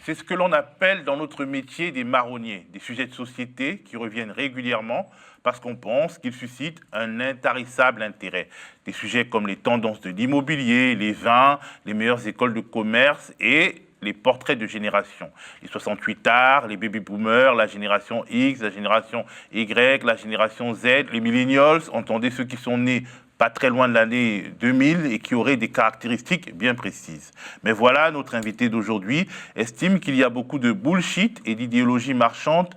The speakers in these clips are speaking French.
C'est ce que l'on appelle dans notre métier des marronniers, des sujets de société qui reviennent régulièrement parce qu'on pense qu'ils suscitent un intarissable intérêt. Des sujets comme les tendances de l'immobilier, les vins, les meilleures écoles de commerce et les portraits de génération. Les 68ards, les baby-boomers, la génération X, la génération Y, la génération Z, les millennials, entendez ceux qui sont nés pas très loin de l'année 2000 et qui auraient des caractéristiques bien précises. Mais voilà, notre invité d'aujourd'hui estime qu'il y a beaucoup de bullshit et d'idéologie marchande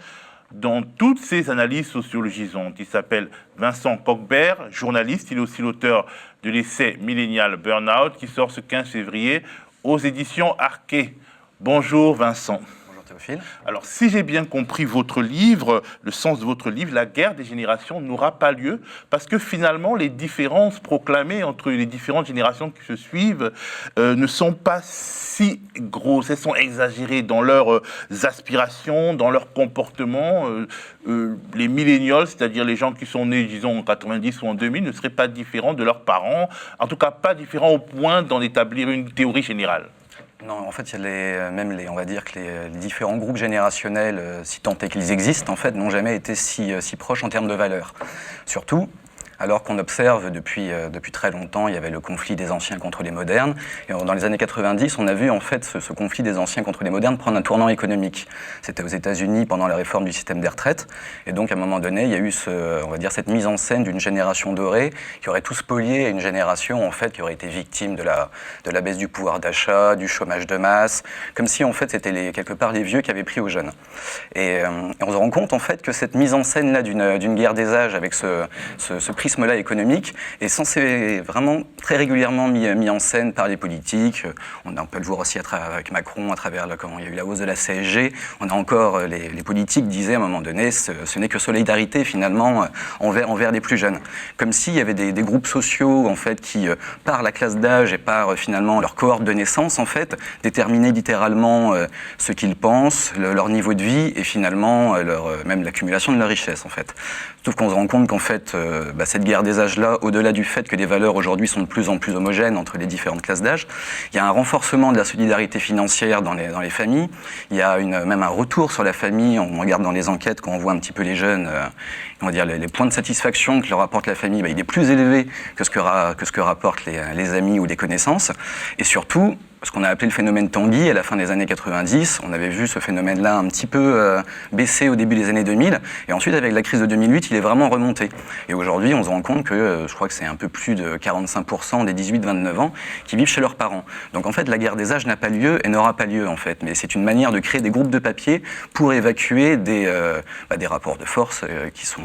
dans toutes ces analyses sociologisantes. Il s'appelle Vincent Cockbert, journaliste. Il est aussi l'auteur de l'essai Millennial Burnout qui sort ce 15 février aux éditions Arquet. Bonjour Vincent. Bonjour Théophile. Alors, si j'ai bien compris votre livre, le sens de votre livre, la guerre des générations n'aura pas lieu parce que finalement, les différences proclamées entre les différentes générations qui se suivent ne sont pas si grosses. Elles sont exagérées dans leurs aspirations, dans leur comportement. Les millennials, c'est-à-dire les gens qui sont nés, disons, en 90 ou en 2000, ne seraient pas différents de leurs parents, en tout cas pas différents au point d'en établir une théorie générale. Non, en fait, il y a on va dire que les différents groupes générationnels, si tant est qu'ils existent, en fait, n'ont jamais été si proches en termes de valeurs. Surtout, alors qu'on observe depuis très longtemps, il y avait le conflit des anciens contre les modernes. Et dans les années 90, on a vu en fait ce conflit des anciens contre les modernes prendre un tournant économique. C'était aux États-Unis pendant la réforme du système des retraites. Et donc, à un moment donné, il y a eu on va dire cette mise en scène d'une génération dorée qui aurait tout spolié à une génération en fait qui aurait été victime de la baisse du pouvoir d'achat, du chômage de masse, comme si en fait c'était quelque part les vieux qui avaient pris aux jeunes. Et on se rend compte en fait que cette mise en scène là d'une guerre des âges avec ce prisme là économique est censé vraiment très régulièrement mis en scène par les politiques. On peut le voir aussi avec Macron à travers comment il y a eu la hausse de la CSG. On a encore les politiques disaient à un moment donné ce n'est que solidarité finalement envers les plus jeunes. Comme s'il y avait des groupes sociaux en fait qui par la classe d'âge et par finalement leur cohorte de naissance en fait déterminaient littéralement ce qu'ils pensent, leur niveau de vie et finalement même l'accumulation de leur richesse en fait. Sauf qu'on se rend compte qu'en fait cette guerre des âges-là, au-delà du fait que les valeurs aujourd'hui sont de plus en plus homogènes entre les différentes classes d'âge, il y a un renforcement de la solidarité financière dans les familles, il y a même un retour sur la famille, on regarde dans les enquêtes quand on voit un petit peu les jeunes, on va dire les points de satisfaction que leur apporte la famille, il est plus élevé que ce que rapportent les amis ou les connaissances, et surtout, ce qu'on a appelé le phénomène Tanguy à la fin des années 90. On avait vu ce phénomène-là un petit peu baisser au début des années 2000. Et ensuite, avec la crise de 2008, il est vraiment remonté. Et aujourd'hui, on se rend compte que je crois que c'est un peu plus de 45% des 18-29 ans qui vivent chez leurs parents. Donc en fait, la guerre des âges n'a pas lieu et n'aura pas lieu en fait. Mais c'est une manière de créer des groupes de papier pour évacuer des rapports de force qui sont...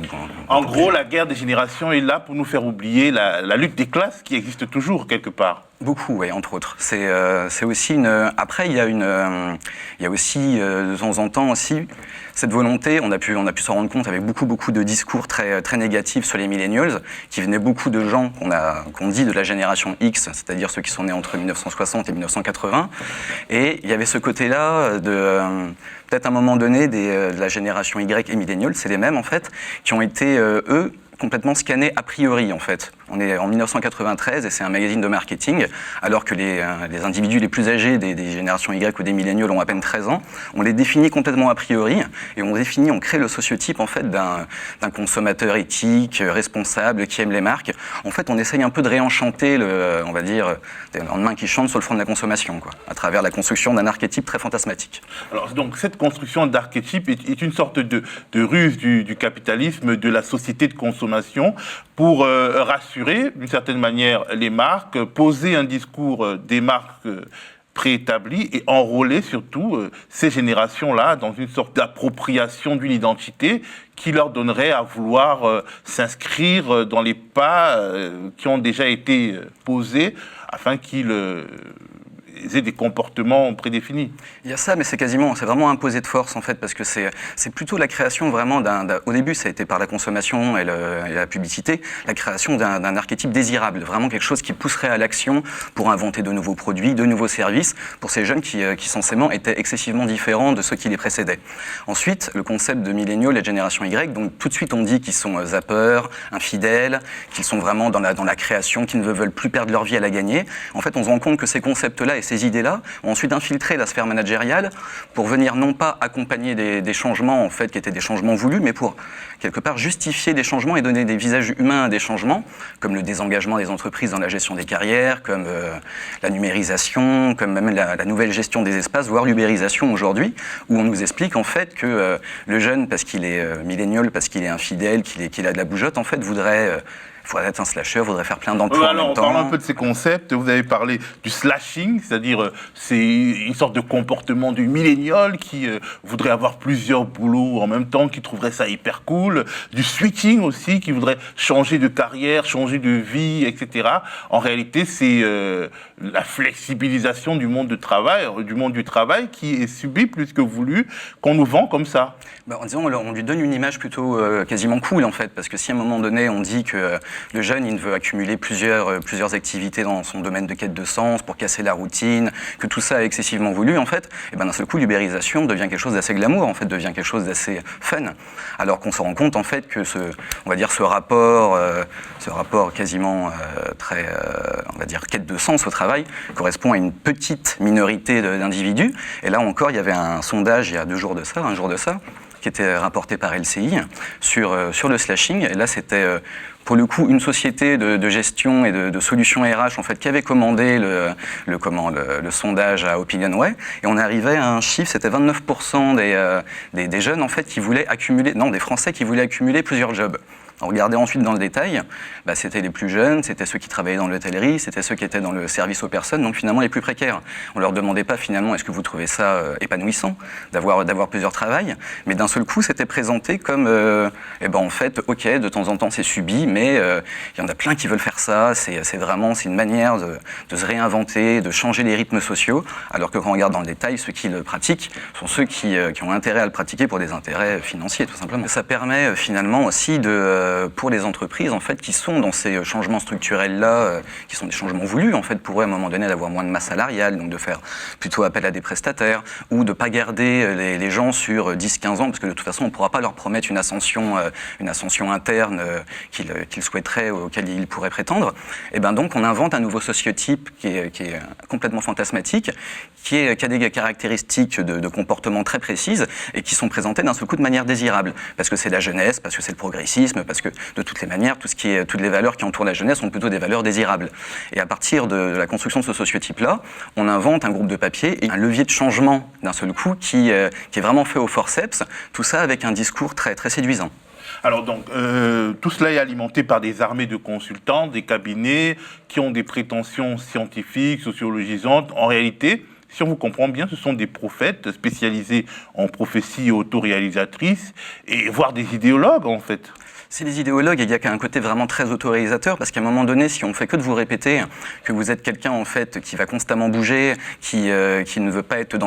En gros, la guerre des générations est là pour nous faire oublier la lutte des classes qui existe toujours quelque part. Beaucoup, oui, entre autres. C'est aussi Après, il y a aussi de temps en temps aussi cette volonté. On a pu s'en rendre compte avec beaucoup de discours très très négatifs sur les millennials, qui venaient beaucoup de gens qu'on dit de la génération X, c'est-à-dire ceux qui sont nés entre 1960 et 1980. Et il y avait ce côté-là peut-être à un moment donné de la génération Y et millennials, c'est les mêmes en fait, qui ont été eux complètement scannés a priori en fait. On est en 1993 et c'est un magazine de marketing, alors que les individus les plus âgés des générations Y ou des milléniaux ont à peine 13 ans. On les définit complètement a priori et on crée le sociotype en fait d'un consommateur éthique, responsable, qui aime les marques. En fait, on essaye un peu de réenchanter on va dire, des lendemains qui chantent sur le front de la consommation, quoi, à travers la construction d'un archétype très fantasmatique. Alors donc cette construction d'archétype est une sorte de ruse du capitalisme, de la société de consommation pour rassurer d'une certaine manière les marques, poser un discours des marques préétabli et enrôler surtout ces générations-là dans une sorte d'appropriation d'une identité qui leur donnerait à vouloir s'inscrire dans les pas qui ont déjà été posés afin qu'ils aient des comportements prédéfinis. Il y a ça, mais c'est vraiment imposé de force en fait, parce que c'est plutôt la création vraiment au début ça a été par la consommation et la publicité, la création d'un archétype désirable, vraiment quelque chose qui pousserait à l'action pour inventer de nouveaux produits, de nouveaux services, pour ces jeunes qui censément étaient excessivement différents de ceux qui les précédaient. Ensuite, le concept de milléniaux, la génération Y, donc tout de suite on dit qu'ils sont zappeurs, infidèles, qu'ils sont vraiment dans la création, qu'ils ne veulent plus perdre leur vie à la gagner. En fait, on se rend compte que ces concepts-là et ces idées-là, ont ensuite infiltré la sphère managériale pour venir non pas accompagner des changements en fait qui étaient des changements voulus, mais pour quelque part justifier des changements et donner des visages humains à des changements, comme le désengagement des entreprises dans la gestion des carrières, comme la numérisation, comme même la nouvelle gestion des espaces, voire l'ubérisation aujourd'hui, où on nous explique en fait que le jeune, parce qu'il est millénial, parce qu'il est infidèle, qu'il a de la bougeotte, en fait voudrait être un slasher, voudrait faire plein d'emplois en même temps. Parlons un peu de ces concepts. Vous avez parlé du slashing, c'est-à-dire c'est une sorte de comportement du millénial qui voudrait avoir plusieurs boulots en même temps, qui trouverait ça hyper cool. Du switching aussi, qui voudrait changer de carrière, changer de vie, etc. En réalité, c'est la flexibilisation du monde du travail qui est subie plus que voulu, qu'on nous vend comme ça. Disons, on lui donne une image plutôt quasiment cool en fait, parce que si à un moment donné on dit que le jeune il veut accumuler plusieurs activités dans son domaine de quête de sens pour casser la routine, que tout ça est excessivement voulu en fait, et d'un seul coup l'ubérisation devient quelque chose d'assez glamour en fait, devient quelque chose d'assez fun, alors qu'on se rend compte en fait que ce rapport quasiment très on va dire quête de sens au travail correspond à une petite minorité d'individus. Et là encore il y avait un sondage il y a un jour de ça, qui était rapporté par LCI sur le slashing. Et là, c'était pour le coup une société de gestion et de solutions RH en fait qui avait commandé le sondage à Opinionway. Et on arrivait à un chiffre, c'était 29% des jeunes en fait qui voulaient accumuler, des Français qui voulaient accumuler plusieurs jobs. On regardait ensuite dans le détail, c'était les plus jeunes, c'était ceux qui travaillaient dans l'hôtellerie, c'était ceux qui étaient dans le service aux personnes, donc finalement les plus précaires. On leur demandait pas finalement est-ce que vous trouvez ça épanouissant d'avoir plusieurs travails, mais d'un seul coup c'était présenté comme en fait ok de temps en temps c'est subi, mais il y en a plein qui veulent faire ça, c'est une manière de se réinventer, de changer les rythmes sociaux, alors que quand on regarde dans le détail, ceux qui le pratiquent sont ceux qui ont intérêt à le pratiquer pour des intérêts financiers tout simplement. Ça permet finalement aussi pour les entreprises en fait qui sont dans ces changements structurels là, qui sont des changements voulus en fait pour eux à un moment donné d'avoir moins de masse salariale, donc de faire plutôt appel à des prestataires ou de pas garder les gens sur 10-15 ans parce que de toute façon on ne pourra pas leur promettre une ascension interne qu'ils souhaiteraient, auquel ils pourraient prétendre. Et donc on invente un nouveau sociotype qui est complètement fantasmatique, qui a des caractéristiques de comportement très précises et qui sont présentées d'un seul coup de manière désirable parce que c'est la jeunesse, parce que c'est le progressisme, parce que de toutes les manières, toutes les valeurs qui entourent la jeunesse sont plutôt des valeurs désirables. Et à partir de la construction de ce sociotype-là, on invente un groupe de papier et un levier de changement d'un seul coup qui est vraiment fait au forceps, tout ça avec un discours très, très séduisant. Alors donc, tout cela est alimenté par des armées de consultants, des cabinets qui ont des prétentions scientifiques, sociologisantes. En réalité, si on vous comprend bien, ce sont des prophètes spécialisés en prophéties autoréalisatrices et voire des idéologues en fait. C'est les idéologues, et il y a un côté vraiment très autorisateur, parce qu'à un moment donné, si on fait que de vous répéter que vous êtes quelqu'un en fait qui va constamment bouger, qui ne veut pas être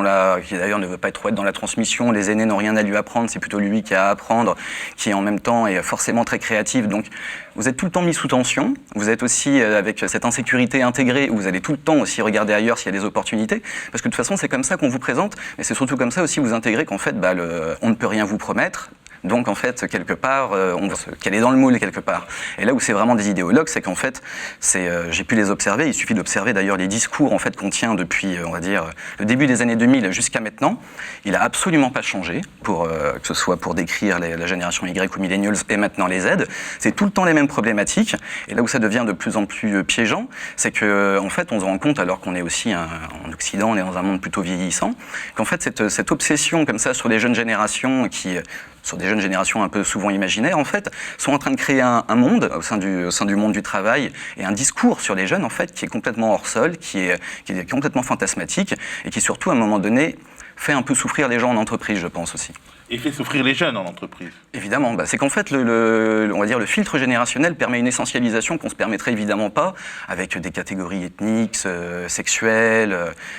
qui d'ailleurs ne veut pas trop être dans la transmission, les aînés n'ont rien à lui apprendre, c'est plutôt lui qui a à apprendre, qui en même temps est forcément très créatif, donc vous êtes tout le temps mis sous tension, vous êtes aussi avec cette insécurité intégrée, où vous allez tout le temps aussi regarder ailleurs s'il y a des opportunités, parce que de toute façon c'est comme ça qu'on vous présente, mais c'est surtout comme ça aussi vous intégrez qu'en fait on ne peut rien vous promettre. Donc en fait, quelque part, on va se caler dans le moule quelque part. Et là où c'est vraiment des idéologues, c'est qu'en fait, j'ai pu les observer, il suffit d'observer d'ailleurs les discours en fait qu'on tient depuis, on va dire, le début des années 2000 jusqu'à maintenant. Il n'a absolument pas changé, que ce soit pour décrire la génération Y ou millennials et maintenant les Z. C'est tout le temps les mêmes problématiques. Et là où ça devient de plus en plus piégeant, c'est qu'en fait, on se rend compte, alors qu'on est aussi en Occident, on est dans un monde plutôt vieillissant, qu'en fait, cette obsession comme ça sur les jeunes générations sur des jeunes générations un peu souvent imaginaires, en fait, sont en train de créer un monde au sein du monde du travail et un discours sur les jeunes, en fait, qui est complètement hors sol, qui est complètement fantasmatique et qui, surtout, à un moment donné, fait un peu souffrir les gens en entreprise, je pense aussi. Et fait souffrir les jeunes en entreprise. Évidemment, c'est qu'en fait, on va dire, le filtre générationnel permet une essentialisation qu'on ne se permettrait évidemment pas avec des catégories ethniques, sexuelles.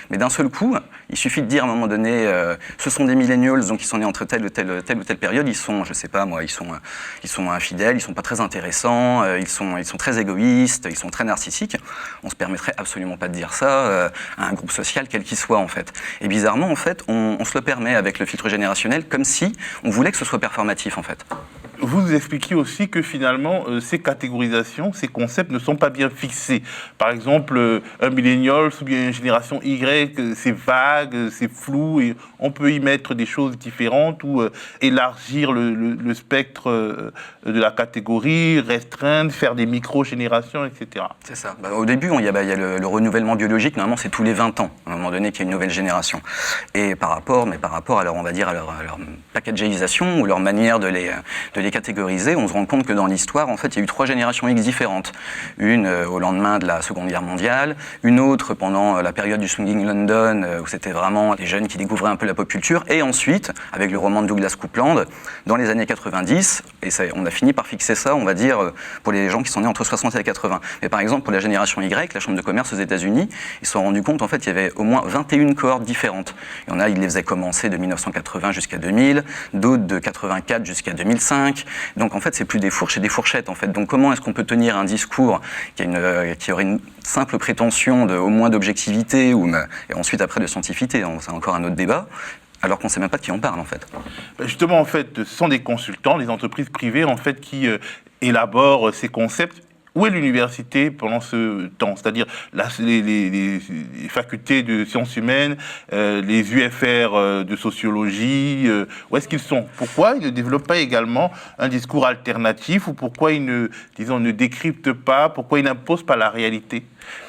Mais d'un seul coup, il suffit de dire à un moment donné, ce sont des millennials, donc ils sont nés entre telle ou telle période, ils sont, je sais pas moi, ils sont infidèles, ils sont pas très intéressants, ils sont très égoïstes, ils sont très narcissiques. On se permettrait absolument pas de dire ça à un groupe social quel qu'il soit en fait. Et bizarrement, en fait, on se le permet avec le filtre générationnel, comme si on voulait que ce soit performatif en fait. Vous vous expliquez aussi que finalement, ces catégorisations, ces concepts ne sont pas bien fixés. Par exemple, un millennial ou bien une génération Y, c'est vague, c'est flou, et on peut y mettre des choses différentes ou élargir le spectre de la catégorie, restreindre, faire des micro-générations, etc. C'est ça. Au début, il y a le renouvellement biologique, normalement c'est tous les 20 ans, à un moment donné, qu'il y a une nouvelle génération. Et par rapport à leur, on va dire, à leur packagéisation ou leur manière de les catégoriser, on se rend compte que dans l'histoire, en fait, il y a eu 3 générations X différentes. Une au lendemain de la Seconde Guerre mondiale, une autre pendant la période du Swinging London, où c'était vraiment les jeunes qui découvraient un peu la pop culture, et ensuite, avec le roman de Douglas Coupland, dans les années 90, et on a fini par fixer ça, on va dire, pour les gens qui sont nés entre 60 et 80. Mais par exemple, pour la génération Y, la Chambre de commerce aux États-Unis, ils se sont rendus compte, en fait, qu'il y avait au moins 21 cohortes différentes. Il y en a, ils les faisaient commencer de 1980 jusqu'à 2000, d'autres de 84 jusqu'à 2005. Donc, en fait, c'est plus des fourches, c'est des fourchettes, en fait. Donc, comment est-ce qu'on peut tenir un discours qui aurait une simple prétention au moins d'objectivité et ensuite après de scientificité, c'est encore un autre débat, alors qu'on ne sait même pas de qui on parle, en fait. Justement, en fait, ce sont des consultants, des entreprises privées, en fait, qui élaborent ces concepts. Où est l'université pendant ce temps? C'est-à-dire les facultés de sciences humaines, les UFR de sociologie, où est-ce qu'ils sont? Pourquoi ils ne développent pas également un discours alternatif ou pourquoi ils ne décryptent pas, pourquoi ils n'imposent pas la réalité,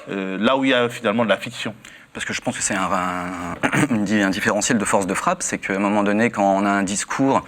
là où il y a finalement de la fiction? Parce que je pense que c'est un différentiel de force de frappe, c'est qu'à un moment donné, quand on a un discours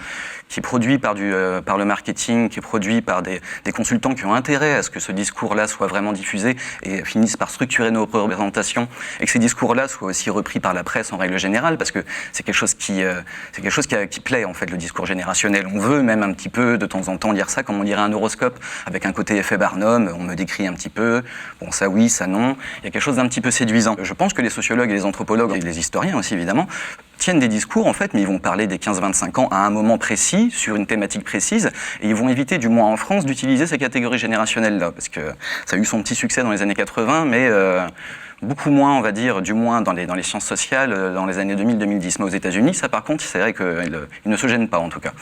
qui est produit par le marketing, qui est produit par des consultants qui ont intérêt à ce que ce discours-là soit vraiment diffusé et finissent par structurer nos représentations, et que ces discours-là soient aussi repris par la presse en règle générale, parce que c'est quelque chose qui plaît, en fait, le discours générationnel. On veut même un petit peu, de temps en temps, lire ça comme on dirait un horoscope, avec un côté effet Barnum, on me décrit un petit peu, bon, ça oui, ça non, il y a quelque chose d'un petit peu séduisant. Je pense que les sociologues et les anthropologues, et les historiens aussi, évidemment, tiennent des discours, en fait, mais ils vont parler des 15-25 ans à un moment précis, sur une thématique précise, et ils vont éviter, du moins en France, d'utiliser ces catégories générationnelles-là, parce que ça a eu son petit succès dans les années 80, mais beaucoup moins, on va dire, du moins dans les sciences sociales, dans les années 2000-2010. Mais aux États-Unis, ça, par contre, c'est vrai qu'ils ne se gênent pas, en tout cas.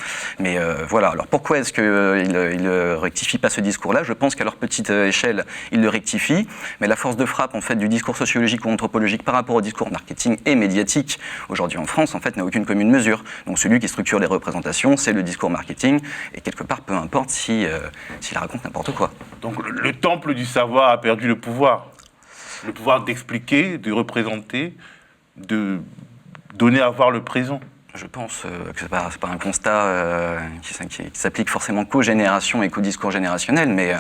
Mais voilà, alors pourquoi est-ce qu'ils ne rectifient pas ce discours-là? Je pense qu'à leur petite échelle, ils le rectifient, mais la force de frappe, en fait, du discours sociologique ou anthropologique par rapport au discours marketing et médiatique, aujourd'hui en France, en fait, n'a aucune commune mesure. Donc celui qui structure les représentations, c'est le discours marketing, et quelque part, peu importe s'il raconte n'importe quoi. Donc le temple du savoir a perdu le pouvoir. Le pouvoir d'expliquer, de représenter, de donner à voir le présent. Je pense que ce n'est pas un constat qui s'applique forcément qu'aux générations et qu'au discours générationnel, mais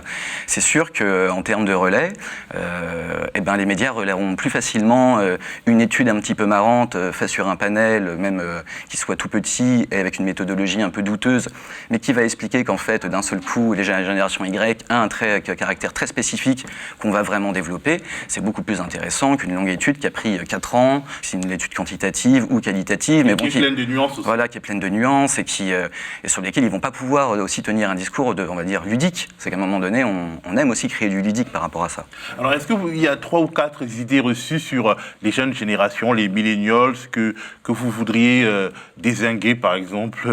c'est sûr qu'en termes de relais, les médias relaieront plus facilement une étude un petit peu marrante faite sur un panel, même qui soit tout petit et avec une méthodologie un peu douteuse, mais qui va expliquer qu'en fait, d'un seul coup, les générations Y a un caractère très spécifique qu'on va vraiment développer. C'est beaucoup plus intéressant qu'une longue étude qui a pris 4 ans, c'est une étude quantitative ou qualitative, mais bon, de nuances aussi. Voilà, qui est pleine de nuances et sur lesquelles ils vont pas pouvoir aussi tenir un discours on va dire, ludique. C'est qu'à un moment donné, on aime aussi créer du ludique par rapport à ça. Alors, est-ce qu'il y a 3 ou 4 idées reçues sur les jeunes générations, les millennials, que vous voudriez dézinguer, par exemple?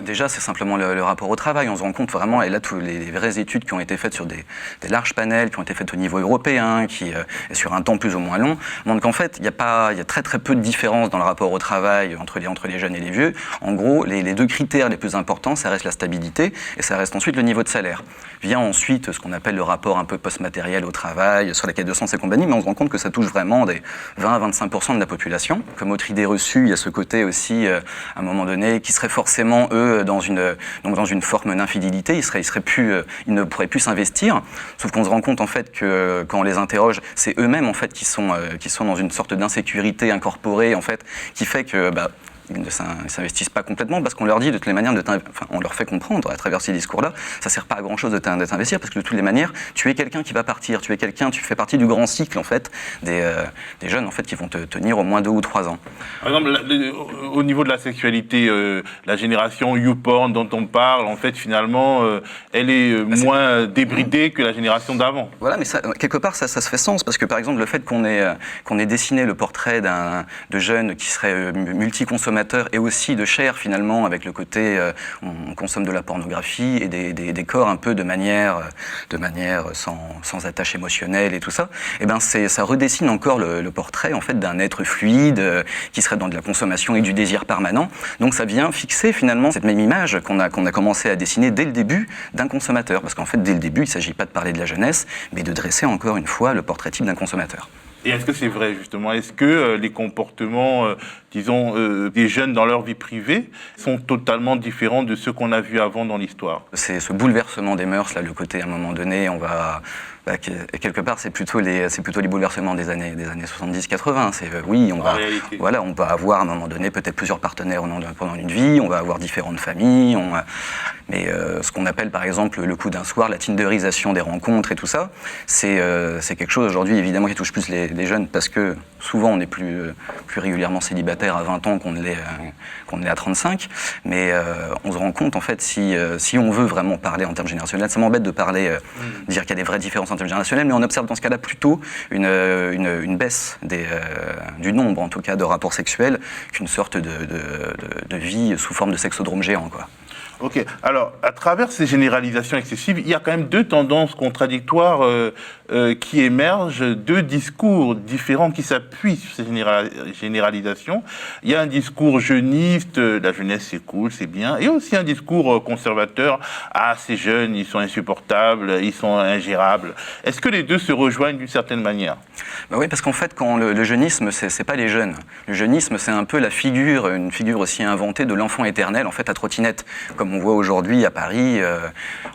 Déjà, c'est simplement le rapport au travail. On se rend compte vraiment, et là, toutes les vraies études qui ont été faites sur des larges panels, qui ont été faites au niveau européen, et sur un temps plus ou moins long, montrent qu'en fait, il y a très très peu de différence dans le rapport au travail entre les jeunes et les vieux. En gros, les 2 critères les plus importants, ça reste la stabilité et ça reste ensuite le niveau de salaire. Vient ensuite ce qu'on appelle le rapport un peu post-matériel au travail, sur la quête de sens et compagnie, mais on se rend compte que ça touche vraiment des 20 à 25% de la population. Comme autre idée reçue, il y a ce côté aussi, à un moment donné, qui serait forcément, eux, dans une forme d'infidélité, ils ne pourraient plus s'investir, sauf qu'on se rend compte en fait que quand on les interroge, c'est eux-mêmes en fait qui sont dans une sorte d'insécurité incorporée en fait, qui fait que ils ne s'investissent pas complètement parce qu'on leur dit de toutes les manières, on leur fait comprendre à travers ces discours-là, ça ne sert pas à grand-chose de t'investir parce que de toutes les manières, tu es quelqu'un qui va partir, tu fais partie du grand cycle en fait des jeunes en fait qui vont te tenir au moins 2 ou 3 ans. Par exemple, au niveau de la sexualité, la génération YouPorn dont on parle, en fait, finalement, elle est moins débridée que la génération d'avant. Voilà, mais ça, quelque part, ça se fait sens parce que par exemple, le fait qu'on ait dessiné le portrait de jeunes qui seraient multiconsommateurs consommateurs et aussi de chair finalement, avec le côté on consomme de la pornographie et des corps un peu de manière sans attache émotionnelle et tout ça, et ben ça redessine encore le portrait en fait d'un être fluide qui serait dans de la consommation et du désir permanent. Donc ça vient fixer finalement cette même image qu'on a commencé à dessiner dès le début d'un consommateur, parce qu'en fait dès le début il ne s'agit pas de parler de la jeunesse, mais de dresser encore une fois le portrait type d'un consommateur. Et est-ce que c'est vrai, justement? Est-ce que les comportements, disons, des jeunes dans leur vie privée sont totalement différents de ceux qu'on a vus avant dans l'histoire? C'est ce bouleversement des mœurs, là, le côté, à un moment donné, quelque part, c'est plutôt les bouleversements des années 70-80. Oui, on va avoir, à un moment donné, peut-être plusieurs partenaires pendant une vie, on va avoir différentes familles, mais ce qu'on appelle, par exemple, le coup d'un soir, la tinderisation des rencontres et tout ça, c'est quelque chose, aujourd'hui, évidemment, qui touche plus les jeunes, parce que souvent, on est plus régulièrement célibataire à 20 ans qu'on ne l'est à 35, mais on se rend compte, en fait, si on veut vraiment parler en termes générationnels, ça m'embête de parler, dire qu'il y a des vraies différences en termes générationnels, mais on observe dans ce cas-là plutôt une baisse du nombre, en tout cas, de rapports sexuels, qu'une sorte de vie sous forme de sexodrome géant, quoi. Ok, alors à travers ces généralisations excessives, il y a quand même deux tendances contradictoires qui émergent, deux discours différents qui s'appuient sur ces généralisations. Il y a un discours jeuniste, la jeunesse c'est cool, c'est bien, et aussi un discours conservateur, ces jeunes, ils sont insupportables, ils sont ingérables. Est-ce que les deux se rejoignent d'une certaine manière? Oui, parce qu'en fait, quand le jeunisme, c'est pas les jeunes. Le jeunisme, c'est un peu une figure aussi inventée de l'enfant éternel, en fait, à trottinette. Comme on voit aujourd'hui à Paris,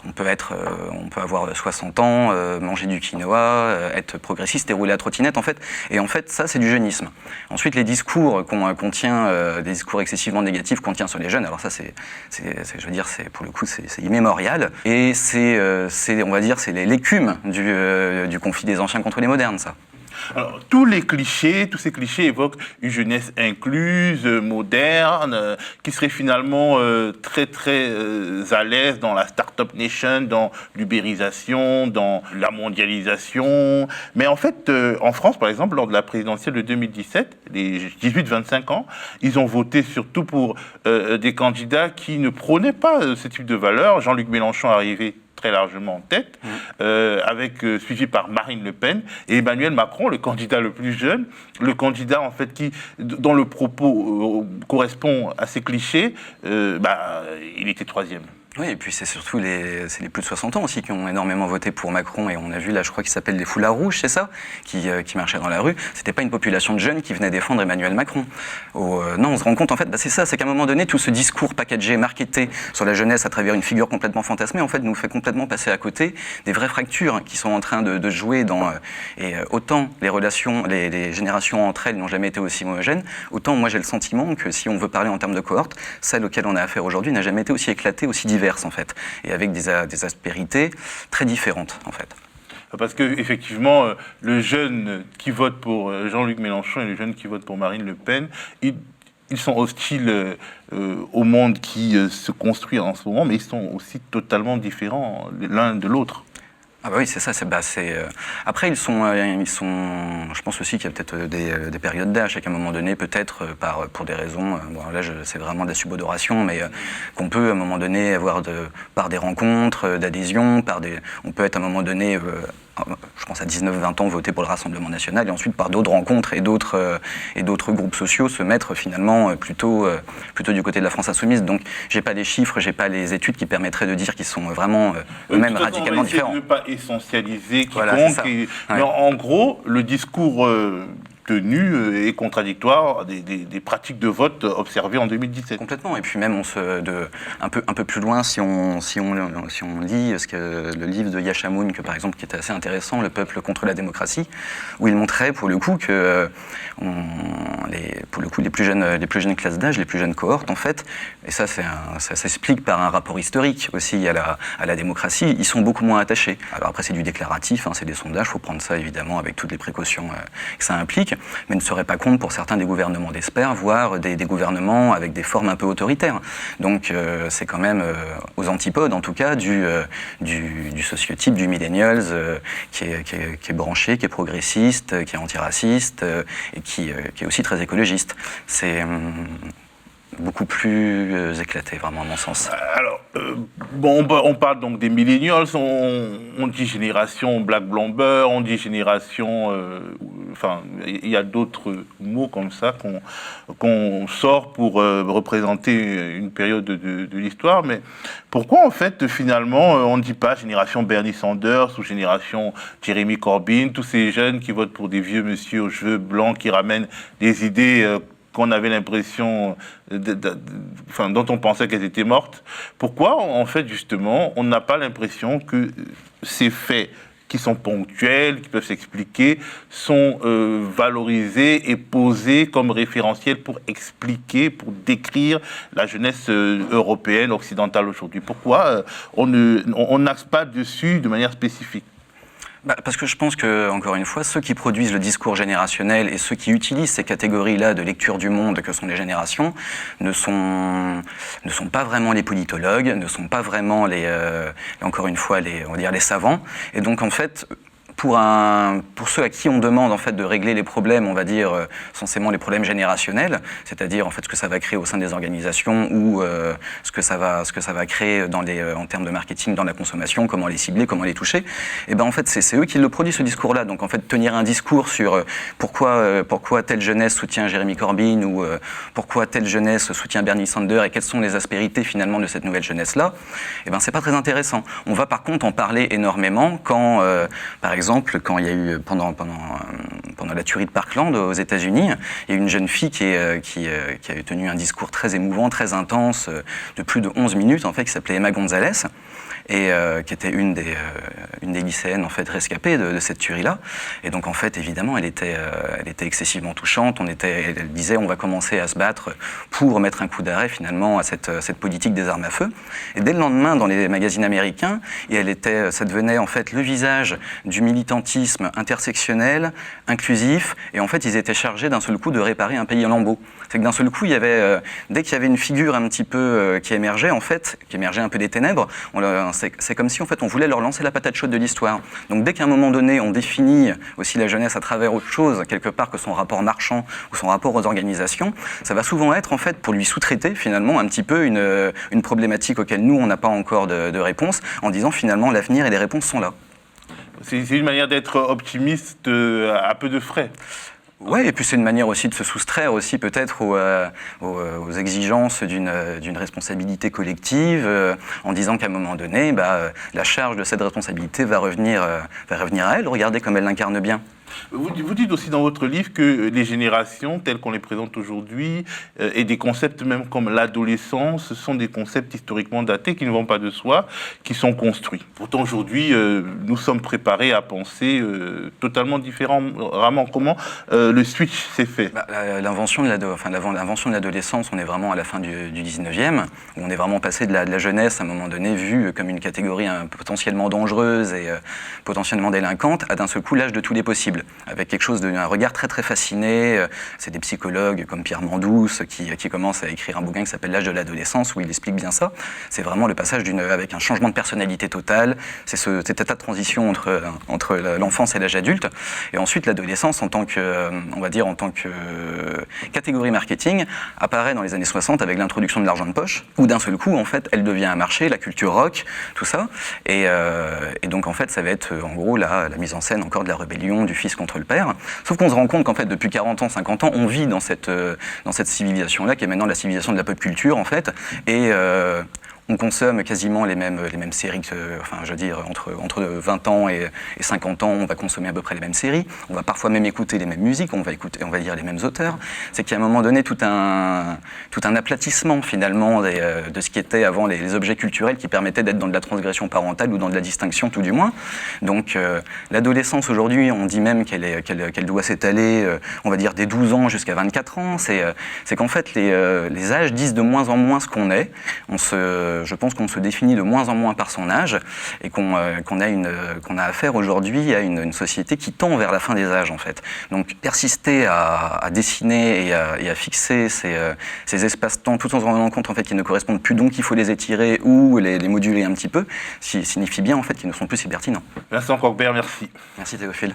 on peut avoir 60 ans, manger du quinoa, être progressiste et rouler à trottinette, en fait. Et en fait, ça, c'est du jeunisme. Ensuite, les discours qu'on tient, des discours excessivement négatifs qu'on tient sur les jeunes, alors ça, pour le coup, c'est immémorial. Et on va dire, c'est l'écume du conflit des anciens contre les modernes, ça. Alors, tous ces clichés évoquent une jeunesse incluse, moderne, qui serait finalement très très à l'aise dans la start-up nation, dans l'ubérisation, dans la mondialisation. Mais en fait, en France, par exemple, lors de la présidentielle de 2017, les 18-25 ans, ils ont voté surtout pour des candidats qui ne prônaient pas ce type de valeurs. Jean-Luc Mélenchon arrivé très largement en tête, suivi par Marine Le Pen et Emmanuel Macron, le candidat le plus jeune, le candidat en fait dont le propos correspond à ces clichés, il était troisième. Oui, et puis c'est surtout les plus de 60 ans aussi qui ont énormément voté pour Macron, et on a vu là, je crois qu'il s'appelle les foulards rouges, c'est ça, qui marchaient dans la rue. C'était pas une population de jeunes qui venaient défendre Emmanuel Macron. Non, on se rend compte en fait, c'est ça, c'est qu'à un moment donné, tout ce discours packagé, marketé sur la jeunesse à travers une figure complètement fantasmée, en fait, nous fait complètement passer à côté des vraies fractures qui sont en train de jouer et autant les relations, les générations entre elles n'ont jamais été aussi homogènes, autant moi j'ai le sentiment que si on veut parler en termes de cohorte, celle auquel on a affaire aujourd'hui n'a jamais été aussi éclatée, aussi diverse en fait, et avec des aspérités très différentes en fait. Parce qu'effectivement, le jeune qui vote pour Jean-Luc Mélenchon et le jeune qui vote pour Marine Le Pen, ils sont hostiles au monde qui se construit en ce moment, mais ils sont aussi totalement différents l'un de l'autre. Ah bah oui, c'est ça. Après, ils sont. Je pense aussi qu'il y a peut-être des périodes d'âge, et qu'à un moment donné, peut-être pour des raisons. C'est vraiment de la subodoration, mais qu'on peut à un moment donné avoir par des rencontres, d'adhésion, on peut être à un moment donné. Je pense à 19-20 ans, voter pour le Rassemblement national, et ensuite par d'autres rencontres et d'autres groupes sociaux se mettre finalement plutôt du côté de la France insoumise. Donc j'ai pas les chiffres, j'ai pas les études qui permettraient de dire qu'ils sont vraiment eux-mêmes radicalement différents. On ne pas essentialiser quiconque. Voilà, c'est ça. Mais en gros, le discours tenu et contradictoire des pratiques de vote observées en 2017. Complètement. Et puis même un peu plus loin, si on lit le livre de Yashamoun, par exemple, qui était assez intéressant, Le peuple contre la démocratie, où il montrait pour le coup que les plus jeunes classes d'âge, les plus jeunes cohortes, en fait, et ça s'explique par un rapport historique aussi à la démocratie, ils sont beaucoup moins attachés. Alors après, c'est du déclaratif, c'est des sondages, il faut prendre ça évidemment avec toutes les précautions que ça implique, mais ne se rendrait pas compte pour certains des gouvernements d'espère, voire des gouvernements avec des formes un peu autoritaires. Donc c'est quand même aux antipodes, en tout cas, du sociotype du millennials qui est branché, qui est progressiste, qui est antiraciste et qui est aussi très écologiste. beaucoup plus éclaté, vraiment, à mon sens. Alors, on parle donc des millennials, on dit génération Black Blamber, on dit génération... Enfin, il y a d'autres mots comme ça qu'on sort pour représenter une période de l'histoire, mais pourquoi en fait finalement on ne dit pas génération Bernie Sanders ou génération Jeremy Corbyn, tous ces jeunes qui votent pour des vieux monsieur aux cheveux blancs qui ramènent des idées qu'on avait l'impression, dont on pensait qu'elles étaient mortes. Pourquoi en fait justement on n'a pas l'impression que ces faits qui sont ponctuels, qui peuvent s'expliquer, sont valorisés et posés comme référentiels pour expliquer, pour décrire la jeunesse européenne, occidentale aujourd'hui. Pourquoi on n'axe pas dessus de manière spécifique ? Parce que je pense que, encore une fois, ceux qui produisent le discours générationnel et ceux qui utilisent ces catégories-là de lecture du monde que sont les générations ne sont pas vraiment les politologues, ne sont pas vraiment encore une fois, on va dire les savants. Et donc, en fait, pour ceux à qui on demande en fait de régler les problèmes, on va dire censément les problèmes générationnels, c'est-à-dire en fait ce que ça va créer au sein des organisations ou ce que ça va créer en termes de marketing dans la consommation, comment les cibler, comment les toucher. Et ben en fait c'est eux qui le produisent ce discours-là. Donc en fait tenir un discours sur pourquoi telle jeunesse soutient Jeremy Corbyn ou pourquoi telle jeunesse soutient Bernie Sanders et quelles sont les aspérités finalement de cette nouvelle jeunesse-là, et ben c'est pas très intéressant. On va par contre en parler énormément quand par exemple, quand il y a eu, pendant la tuerie de Parkland aux États-Unis, il y a eu une jeune fille qui a tenu un discours très émouvant, très intense, de plus de 11 minutes, en fait, qui s'appelait Emma Gonzalez, et qui était une des lycéennes en fait rescapées de cette tuerie-là. Et donc en fait évidemment elle était excessivement touchante. Elle disait on va commencer à se battre pour mettre un coup d'arrêt finalement à cette politique des armes à feu. Et dès le lendemain dans les magazines américains, ça devenait en fait le visage du militantisme intersectionnel, inclusif. Et en fait ils étaient chargés d'un seul coup de réparer un pays en lambeaux. C'est que d'un seul coup il y avait dès qu'il y avait une figure un petit peu qui émergeait un peu des ténèbres, c'est comme si en fait on voulait leur lancer la patate chaude de l'histoire. Donc dès qu'à un moment donné on définit aussi la jeunesse à travers autre chose quelque part que son rapport marchand ou son rapport aux organisations, ça va souvent être en fait pour lui sous-traiter finalement un petit peu une problématique auquel nous on n'a pas encore de réponse, en disant finalement l'avenir et les réponses sont là. C'est une manière d'être optimiste à peu de frais. Oui, et puis c'est une manière aussi de se soustraire aussi peut-être aux exigences d'une responsabilité collective, en disant qu'à un moment donné, la charge de cette responsabilité va revenir à elle. Regardez comme elle l'incarne bien. Vous dites aussi dans votre livre que les générations telles qu'on les présente aujourd'hui et des concepts même comme l'adolescence, ce sont des concepts historiquement datés qui ne vont pas de soi, qui sont construits. Pourtant aujourd'hui, nous sommes préparés à penser totalement différemment. Comment le switch s'est fait ? L'invention de l'adolescence, on est vraiment à la fin du 19e, où on est vraiment passé de la jeunesse à un moment donné vue comme une catégorie potentiellement dangereuse et potentiellement délinquante, à d'un seul coup l'âge de tous les possibles, avec quelque chose un regard très très fasciné. C'est des psychologues comme Pierre Mandousse qui commencent à écrire un bouquin qui s'appelle L'âge de l'adolescence, où il explique bien ça. C'est vraiment le passage avec un changement de personnalité total. C'est cet état de transition entre l'enfance et l'âge adulte. Et ensuite l'adolescence en tant que catégorie marketing apparaît dans les années 60 avec l'introduction de l'argent de poche, où d'un seul coup en fait elle devient un marché, la culture rock, tout ça. Et donc en fait ça va être en gros la mise en scène encore de la rébellion du fils contre le père. Sauf qu'on se rend compte qu'en fait, depuis 40 ans, 50 ans, on vit dans cette civilisation-là, qui est maintenant la civilisation de la pop culture, en fait, et on consomme quasiment les mêmes séries, entre 20 ans et 50 ans, on va consommer à peu près les mêmes séries, on va parfois même écouter les mêmes musiques, on va lire les mêmes auteurs. C'est qu'à un moment donné, tout un aplatissement finalement de ce qui était avant les objets culturels qui permettaient d'être dans de la transgression parentale ou dans de la distinction tout du moins. Donc l'adolescence aujourd'hui, on dit même qu'elle doit s'étaler, on va dire, des 12 ans jusqu'à 24 ans. C'est qu'en fait, les âges disent de moins en moins ce qu'on est. Je pense qu'on se définit de moins en moins par son âge et qu'on a affaire aujourd'hui à une société qui tend vers la fin des âges en fait. Donc persister à dessiner et à fixer ces espaces-temps tout en se rendant compte en fait qu'ils ne correspondent plus, donc il faut les étirer ou les moduler un petit peu, signifie bien en fait qu'ils ne sont plus si pertinents. Vincent Cockbert, merci. Merci Théophile.